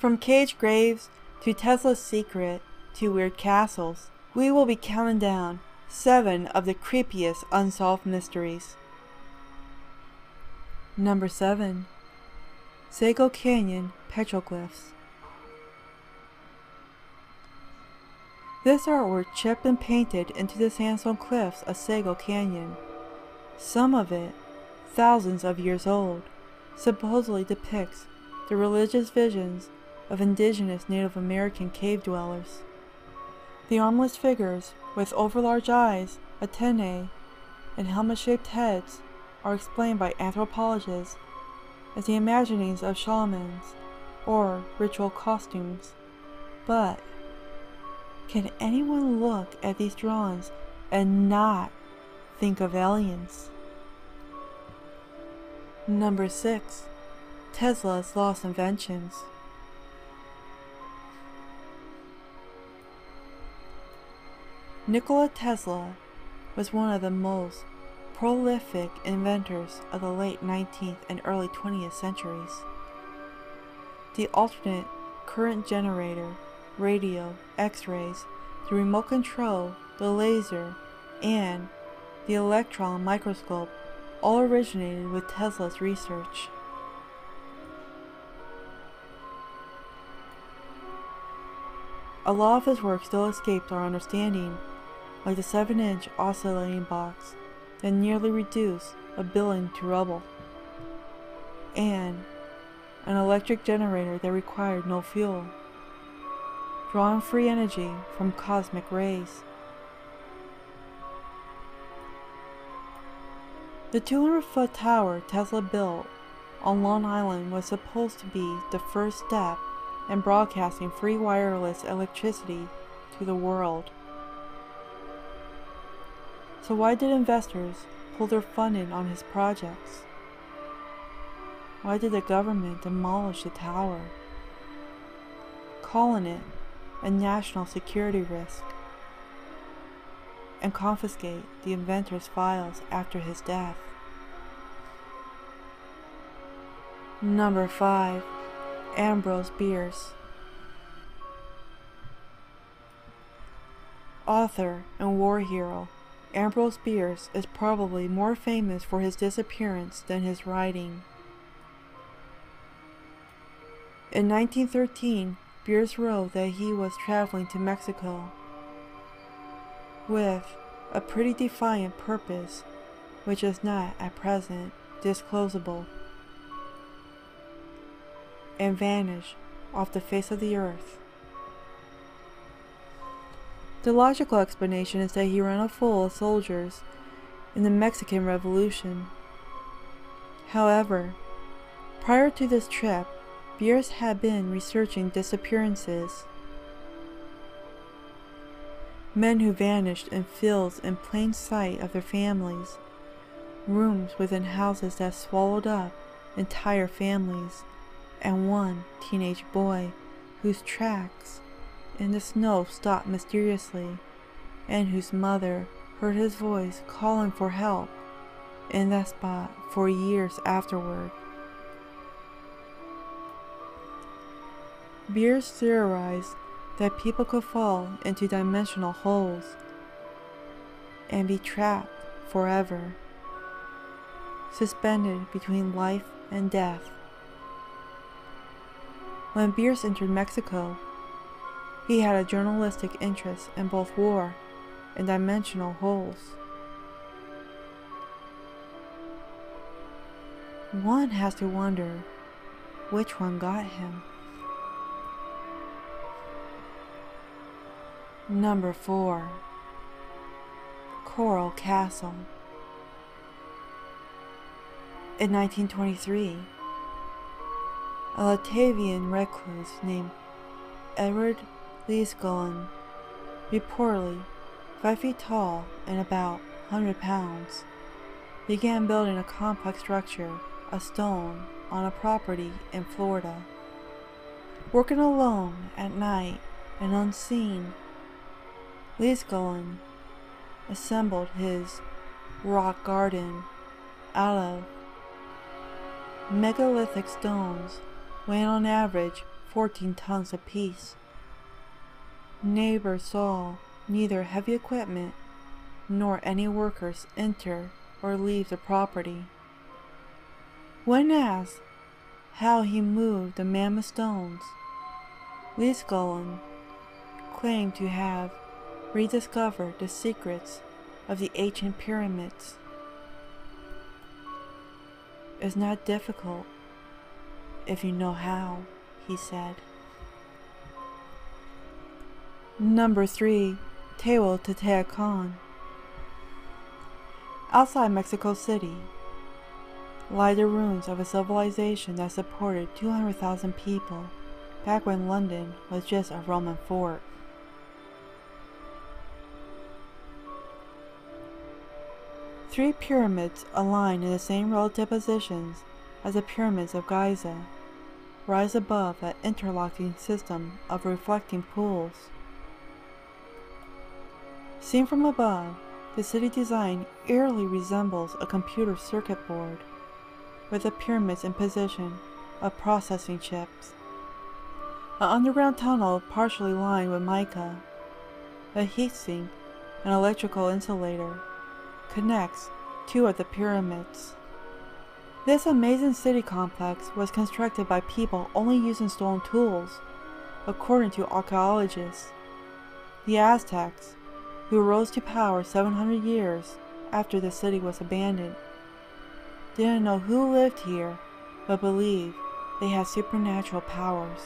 From caged graves to Tesla's secret to weird castles, we will be counting down 7 of the creepiest unsolved mysteries. Number 7. Sago Canyon Petroglyphs. This artwork chipped and painted into the sandstone cliffs of Sago Canyon, some of it thousands of years old, supposedly depicts the religious visions of indigenous Native American cave dwellers. The armless figures with overlarge eyes, antennae, and helmet-shaped heads are explained by anthropologists as the imaginings of shamans or ritual costumes. But can anyone look at these drawings and not think of aliens? Number 6. Tesla's lost inventions. Nikola Tesla was one of the most prolific inventors of the late 19th and early 20th centuries. The alternate current generator, radio, X-rays, the remote control, the laser, and the electron microscope all originated with Tesla's research. A lot of his work still escapes our understanding, like the 7-inch oscillating box that nearly reduced a building to rubble, and an electric generator that required no fuel, drawing free energy from cosmic rays. The 200-foot tower Tesla built on Long Island was supposed to be the first step in broadcasting free wireless electricity to the world. So why did investors pull their funding on his projects? Why did the government demolish the tower, calling it a national security risk, and confiscate the inventor's files after his death? Number 5. Ambrose Bierce. Author and war hero, Ambrose Bierce is probably more famous for his disappearance than his writing. In 1913, Bierce wrote that he was traveling to Mexico with a pretty defiant purpose, which is not at present disclosable, and vanished off the face of the earth. The logical explanation is that he ran full of soldiers in the Mexican Revolution. However, prior to this trip, Bierce had been researching disappearances. Men who vanished in fields in plain sight of their families, rooms within houses that swallowed up entire families, and one teenage boy whose tracks in the snow stopped mysteriously, and whose mother heard his voice calling for help in that spot for years afterward. Bierce theorized that people could fall into dimensional holes and be trapped forever, suspended between life and death. When Bierce entered Mexico, he had a journalistic interest in both war and dimensional holes. One has to wonder which one got him. Number 4. Coral Castle. In 1923, a Latvian recluse named Edward Leesgullen, reportedly 5 feet tall and about 100 pounds, began building a complex structure of stone on a property in Florida. Working alone at night and unseen, Leesgullen assembled his rock garden out of megalithic stones weighing on average 14 tons apiece. Neighbors saw neither heavy equipment nor any workers enter or leave the property. When asked how he moved the mammoth stones, Liscullen claimed to have rediscovered the secrets of the ancient pyramids. It's not difficult if you know how, he said. Number 3. Teotihuacan. Outside Mexico City lie the ruins of a civilization that supported 200,000 people back when London was just a Roman fort. Three pyramids aligned in the same relative positions as the pyramids of Giza rise above an interlocking system of reflecting pools. Seen from above, the city design eerily resembles a computer circuit board, with the pyramids in position of processing chips. An underground tunnel partially lined with mica, a heat sink, and electrical insulator connects two of the pyramids. This amazing city complex was constructed by people only using stone tools, according to archaeologists. The Aztecs, who rose to power 700 years after the city was abandoned, didn't know who lived here, but believed they had supernatural powers.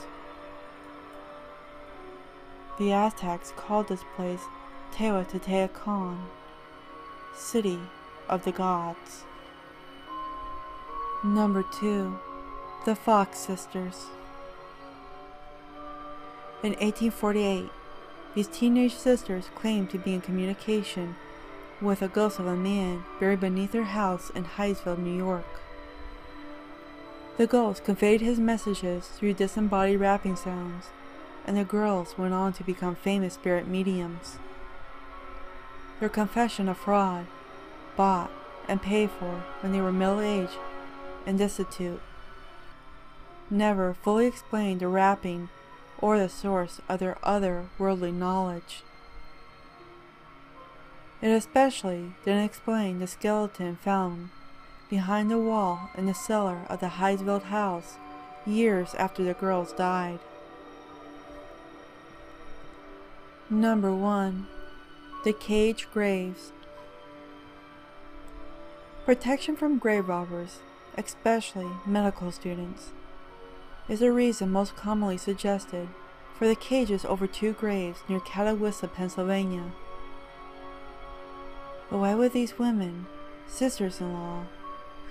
The Aztecs called this place Teotihuacan, City of the Gods. Number 2. The Fox Sisters. In 1848, these teenage sisters claimed to be in communication with a ghost of a man buried beneath their house in Hydesville, New York. The ghost conveyed his messages through disembodied rapping sounds, and the girls went on to become famous spirit mediums. Their confession of fraud, bought and paid for when they were middle-aged and destitute, never fully explained the rapping or the source of their other-worldly knowledge. It especially didn't explain the skeleton found behind the wall in the cellar of the Hydesville house years after the girls died. Number 1. The Cage Graves. Protection from grave robbers, especially medical students, is a reason most commonly suggested for the cages over 2 graves near Catawissa, Pennsylvania. But why would these women, sisters-in-law,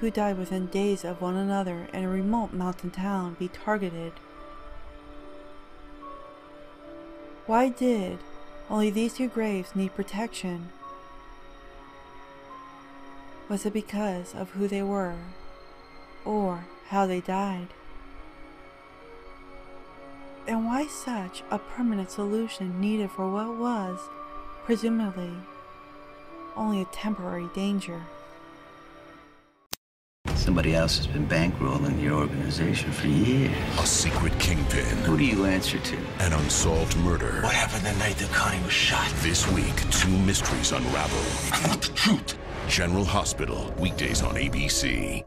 who died within days of one another in a remote mountain town, be targeted? Why did only these 2 graves need protection? Was it because of who they were, or how they died? And why such a permanent solution needed for what was, presumably, only a temporary danger? Somebody else has been bankrolling your organization for years. A secret kingpin. Who do you answer to? An unsolved murder. What happened the night that Connie was shot? This week, 2 mysteries unravel. I want the truth. General Hospital, weekdays on ABC.